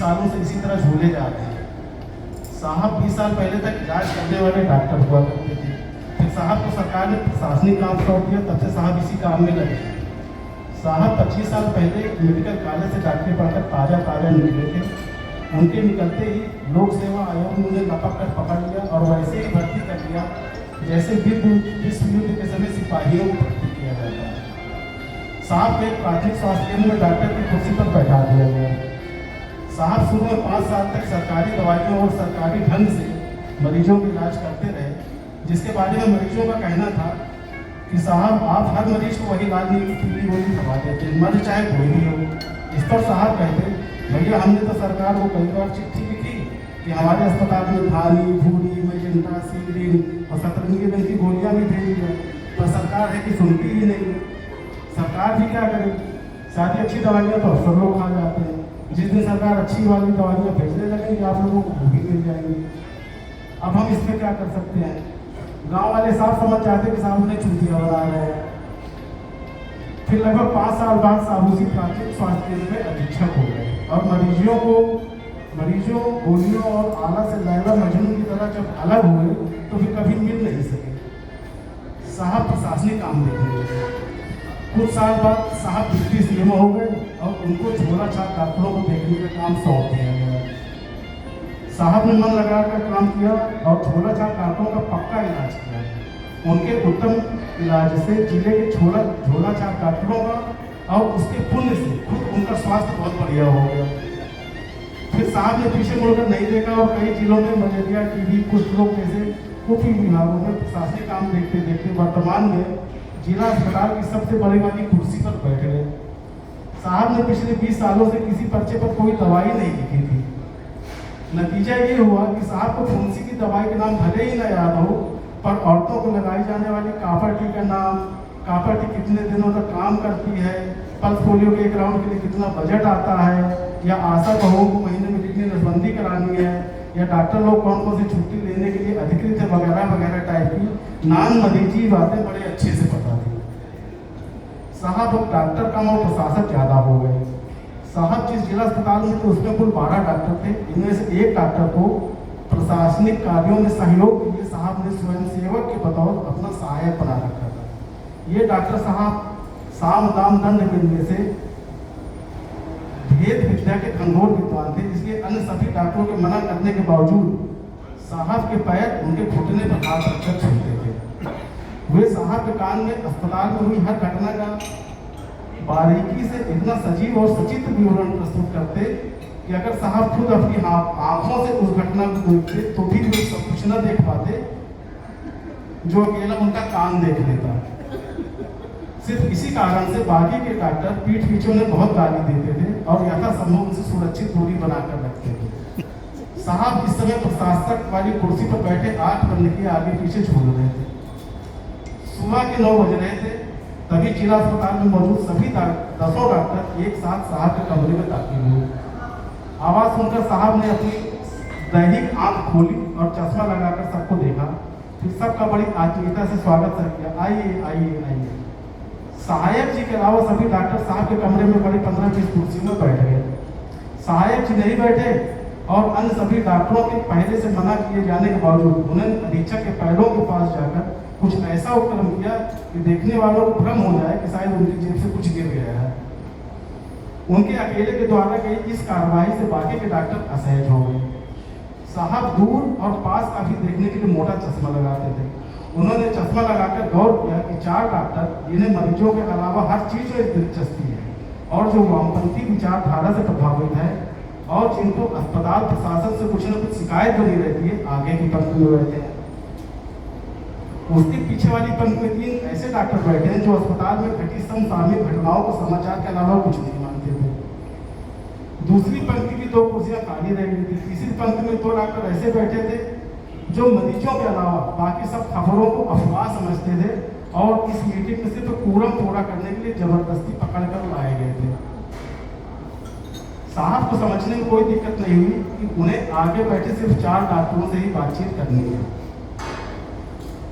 सालों से इसी तरह झूले जा रहे हैं। साहब 20 साल पहले तक इलाज करने वाले डॉक्टर हुआ करते थे, फिर साहब को सरकार ने प्रशासनिक काम सौंप दिया, तब से साहब इसी काम में लगे। साहब 25 साल पहले मेडिकल कॉलेज से डॉक्टरी पढ़कर ताज़ा निकले थे। उनके निकलते ही लोक सेवा आयोग ने उन्हें लपक कर पकड़ लिया और वैसे ही भर्ती कर लिया जैसे विश्व युद्ध के समय सिपाहियों को भर्ती किया जाता है। साहब को एक प्राथमिक स्वास्थ्य केंद्र में डॉक्टर की कुर्सी पर बैठा दिया गया। साहब शुरू में 5 साल तक सरकारी दवाइयों और सरकारी ढंग से मरीजों का इलाज करते रहे, जिसके बारे में मरीजों का कहना था कि साहब आप हर मरीज को वही इलाज नहीं पीली गोली दवा देते, मर्ज चाहे कोई भी हो। इस पर साहब कहते, भैया हमने तो सरकार को कई बार चिट्ठी लिखी कि हमारे अस्पताल में धानी, भूरी, मेजेंटा, सीग्रीन और सतरंगी रंग की गोलियाँ भी भेज दिया, पर सरकार है कि सुनती ही नहीं। सरकार भी क्या करे, सारी अच्छी दवाइयाँ तो अफसर लोग खा जाते हैं। जिस दिन सरकार अच्छी वाली दवाइयाँ भेजने लगेंगे आप लोगों को वो भी मिल जाएंगी। अब हम इसमें क्या कर सकते हैं? गांव वाले साफ समझ जाते कि साहब उन्हें चूतिया बना रहे हैं। फिर लगभग 5 साल बाद साहब उसी प्राथमिक स्वास्थ्य केंद्र में अधीक्षक हो गए और मरीजों गोलियों और आला से लैला मजनू की तरह जब अलग हुए तो फिर कभी मिल नहीं सके। साहब प्रशासनिक काम देखने लगे। कुछ साल बाद साहब डिप्टी सीएम हो गए और उनको झोला छाप डॉक्टरों को देखने का काम सौंप दिया गया। साहब ने मन लगाकर काम किया और झोला छाप डॉक्टरों का पक्का इलाज किया। उनके उत्तम इलाज से जिले के झोला छाप डॉक्टरों का और उसके पुण्य से खुद उनका स्वास्थ्य बहुत बढ़िया हो गया। फिर साहब ने पीछे मुड़कर नहीं देखा और कई जिलों में मलेरिया, टीबी, कुष्ठ रोग जैसे कुछ विभागों में प्रशासनिक काम देखते देखते वर्तमान में जिला अस्पताल की सबसे बड़ी वाली कुर्सी पर बैठ गए। साहब ने पिछले 20 सालों से किसी पर्चे पर कोई दवाई नहीं लिखी थी। नतीजा ये हुआ कि साहब को फुंसी की दवाई के नाम भले ही न याद हो, पर औरतों को लगाई जाने वाली कापर टी का नाम, कापर टी कितने दिनों तक काम करती है, पल्स पोलियो के 1 राउंड के लिए कितना बजट आता है, या आशा बहुओं को महीने में कितनी नसबंदी करानी है, या डॉक्टर लोग कौन सी छुट्टी लेने के लिए अधिकृत है, वगैरह वगैरह टाइप की नान मरीजी बातें बड़े अच्छे से पता थी। साहब अब डॉक्टर कम और प्रशासक ज़्यादा हो गए। साहब जिस जिला अस्पताल में थे उसमें कुल 12 डॉक्टर थे। इनमें से एक डॉक्टर को प्रशासनिक कार्यों में सहयोग के लिए साहब ने स्वयंसेवक के बतौर अपना सहायक बना रखा था। ये डॉक्टर साहब साम दाम दंड मिलने से भेद विद्या के खंडोर विद्वान थे, इसलिए अन्य सभी डॉक्टरों के मना करने के बावजूद साहब के पैर उनके घुटने पर हाथ रखकर छूते थे। वे साहब के कान में अस्पताल में हुई हर घटना का बारीकी से इतना सजीव और सचित्र विवरण प्रस्तुत करते कि अगर साहब खुद अपनी आंखों से उस घटना को देखते तो भी वे सब कुछ न देख पाते जो अकेला उनका कान देख लेता। सिर्फ इसी कारण से बाकी के डॉक्टर पीठ पीछे उन्हें बहुत गाली देते थे और यथासंभव उनसे सुरक्षित दूरी बनाकर रखते थे। साहब इस समय प्रशासक वाली कुर्सी पर बैठे 8 पन्ने के आगे पीछे झूल रहे थे। सुबह के 9 बज रहे थे, तभी जिला अस्पताल में मौजूद सभी 10 डॉक्टर एक साथ साहब के कमरे में दाखिल हुए। आवाज सुनकर साहब ने अपनी दैनिक आंख खोली और चश्मा लगाकर सबको देखा, फिर सबका बड़ी आत्मीयता से स्वागत किया। आइए आइए आइए। सहायक जी के अलावा सभी डॉक्टर साहब के कमरे में बड़ी 15-20 कुर्सियों में बैठ गए। सहायक जी नहीं बैठे और अन्य सभी डॉक्टरों के पहले से मना किए जाने के बावजूद उन्होंने अधीक्षक के पैरों के पास जाकर कुछ ऐसा उपक्रम किया कि देखने वालों को भ्रम हो जाए कि शायद उनकी जेब से कुछ गिर गया है। उनके अकेले के द्वारा की इस कार्रवाई से बाकी के डॉक्टर असहज हो गए। साहब दूर और पास का भी देखने के लिए मोटा चश्मा लगाते थे। उन्होंने चश्मा लगाकर गौर किया कि 4 डॉक्टर जिन्हें मरीजों के अलावा हर चीज में दिलचस्पी है और जो वामपंथी विचारधारा से प्रभावित है और जिनको अस्पताल प्रशासन से कुछ न कुछ शिकायत बनी रहती है, आगे की पंक्ति में बैठे हैं। उसके पीछे वाली पंक्ति में 3 ऐसे डॉक्टर बैठे हैं जो अस्पताल में घटी समसामयिक घटनाओं को समाचार के अलावा कुछ नहीं मानते थे। दूसरी पंक्ति की 2 कुर्सियां खाली रह गई थी। तीसरी पंक्ति में 2 डॉक्टर ऐसे बैठे थे जो मरीजों के अलावा बाकी सब खबरों को अफवाह समझते थे और इस मीटिंग में सिर्फ कूड़म थोड़ा करने के लिए जबरदस्ती पकड़कर लाए गए थे। साहब को समझने में कोई दिक्कत नहीं हुई कि उन्हें आगे बैठे सिर्फ 4 डॉक्टरों से ही बातचीत करनी है।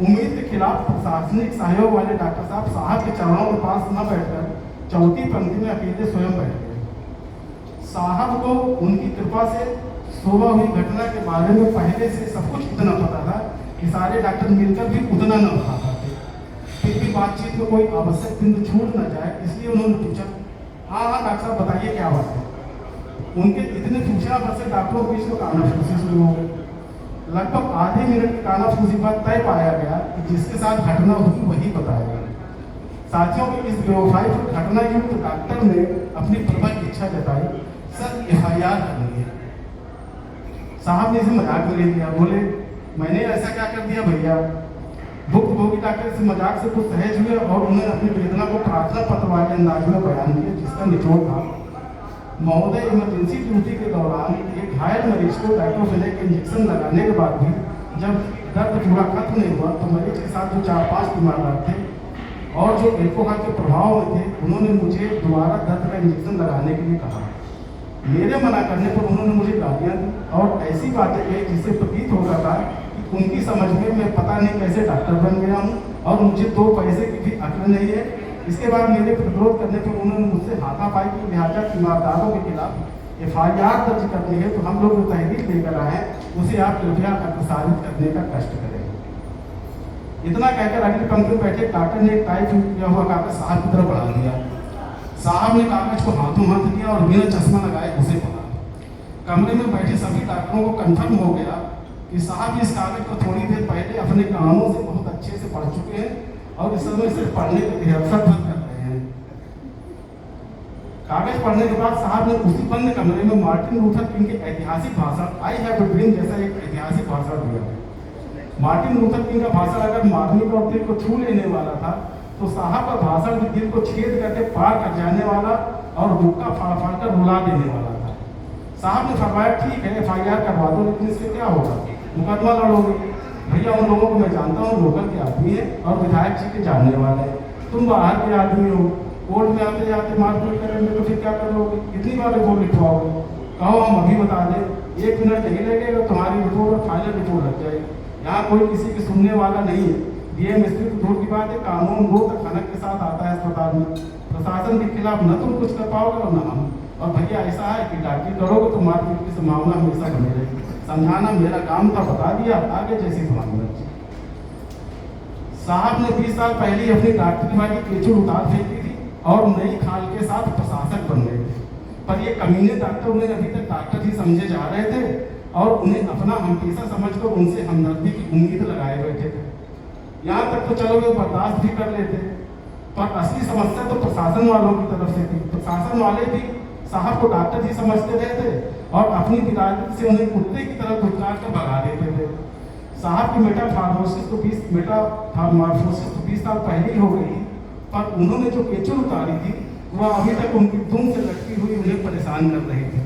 उम्मीद के खिलाफ प्रशासनिक सहयोग वाले डॉक्टर साहब के चरणों के पास न बैठकर चौथी पंक्ति में अकेले स्वयं बैठ गए। साहब को उनकी कृपा से सुबह हुई घटना के बारे में पहले से सब कुछ इतना पता था कि सारे डॉक्टर मिलकर भी उतना न बता पाते। फिर भी बातचीत में कोई आवश्यक बिंदु छूट न जाए, इसलिए उन्होंने पूछा, हाँ हाँ डॉक्टर साहब बताइए क्या बात है। उनके इतने पूछना पर से डॉक्टरों के बीच में कानाफूसी शुरू हो गई। लगभग आधे मिनट की कानाफूसी बाद तय पाया गया कि जिसके साथ घटना हुई वही बताएगा। साथियों की इस बेवफाई पर घटना युक्त डॉक्टर ने अपनी प्रबल इच्छा जताई, सर FIR करनी है। साहब ने इसे मजाक में ले लिया, बोले मैंने ऐसा क्या कर दिया भैया। भुक्तभोगी डॉक्टर से मजाक से कुछ सहज हुए और उन्हें अपनी वेदना को प्रार्थना पत्र वाले अंदाज में बयान किया, जिसका निचोड़ था, महोदय इमरजेंसी ड्यूटी के दौरान एक घायल मरीज को डाइक्लोफेनेक के इंजेक्शन लगाने के बाद भी जब दर्द पूरा खत्म नहीं हुआ तो मरीज के साथ जो 4-5 बीमार थे और जो एल्कोहल के प्रभाव में थे, उन्होंने मुझे दोबारा दर्द का इंजेक्शन लगाने के लिए कहा। मेरे मना करने पर उन्होंने मुझे गालियाँ दी और ऐसी बातें कही जिससे प्रतीत होता था कि उनकी समझ में मैं पता नहीं कैसे डॉक्टर बन गया हूँ और मुझे 2 पैसे की भी अक्ल नहीं है। इसके बाद मेरे प्रतिरोध करने पर उन्होंने मुझसे हाथापाई की, लिहाजा ईमानदारों के खिलाफ FIR दर्ज करनी है तो हम लोग जो तहरीर लेकर आए उसे आप कृपया अग्रसारित करने का कष्ट करें। इतना कहकर अगली पंक्ति में बैठे डॉक्टर ने एक टाइप किया हुआ कागज साहब की तरफ बढ़ा दिया। साहब ने कागज को हाथों हाथ लिया और बिना चश्मा लगाए उसे पढ़ा। कमरे में बैठे सभी डॉक्टरों को कंफर्म हो गया कि साहब इस कागज को थोड़ी देर पहले अपने कानों से बहुत अच्छे से पढ़ चुके हैं और इस समय सिर्फ पढ़ने के रिहर्सल कर रहे हैं। कागज पढ़ने के बाद साहब ने उसी बंद कमरे में मार्टिन लूथर किंग के ऐतिहासिक भाषण आई हैव अ ड्रीम जैसा एक ऐतिहासिक भाषण दिया। मार्टिन लूथर किंग का भाषण अगर मार्मिक और दिल को छू लेने वाला था तो साहब का भाषण भी दिल को छेद करके पार कर जाने वाला और बुक्का फाड़ फाड़ कर रुला देने वाला था। साहब ने फरमाया, ठीक है FIR करवा दो, लेकिन इससे क्या होगा, मुकदमा लड़ोगे। भैया उन लोगों को मैं जानता हूँ, लोकल के आदमी है और विधायक जी के जानने वाले हैं, तुम बाहर के आदमी हो, कोर्ट में आते जाते मारपीट करेंगे तो फिर क्या कर लोगे, कितनी बार रिपोर्ट लिखवाओगे, कहो हम अभी बता दें, 1 मिनट नहीं लगेगा, तुम्हारी रिपोर्ट और फाइनल रिपोर्ट लग जाएगी। यहाँ कोई किसी की सुनने वाला नहीं है। DM स्थित दूर की बात है, कानून वो खनक के साथ आता है अस्पताल में। प्रशासन के खिलाफ न तुम कुछ कर पाओगे और न हम। और भैया ऐसा है कि डॉक्टरी करोगे तो मारपीट की संभावना हमेशा बनी रहेगी। समझाना मेरा काम था, बता दिया, आगे जैसी तुम्हारी मर्जी। साहब ने 20 साल पहले ही अपनी डॉक्टरी वाली केचुड़ उतार फेंकी थी और नई खाल के साथ प्रशासक बन गए थे, पर ये कमीने डॉक्टर उन्हें अभी तक डॉक्टर ही समझे जा रहे थे और उन्हें अपना हमपेशा समझकर उनसे हमदर्दी की उम्मीद लगाए बैठे थे। यहाँ तक तो चलो वे बर्दाश्त भी कर लेते, पर असली समस्या तो प्रशासन वालों की तरफ से थी। प्रशासन वाले भी साहब को डॉक्टर ही समझते रहे थे और अपनी बिरादरी से उन्हें कुत्ते की तरह धुतकार कर भगा देते थे। साहब की मेटाफार्मोसिस तो 20 साल पहले ही हो गई, पर उन्होंने जो केचुड़ उतारी थी वह अभी तक उनकी धुन से लटकी हुई उन्हें परेशान कर रही थी।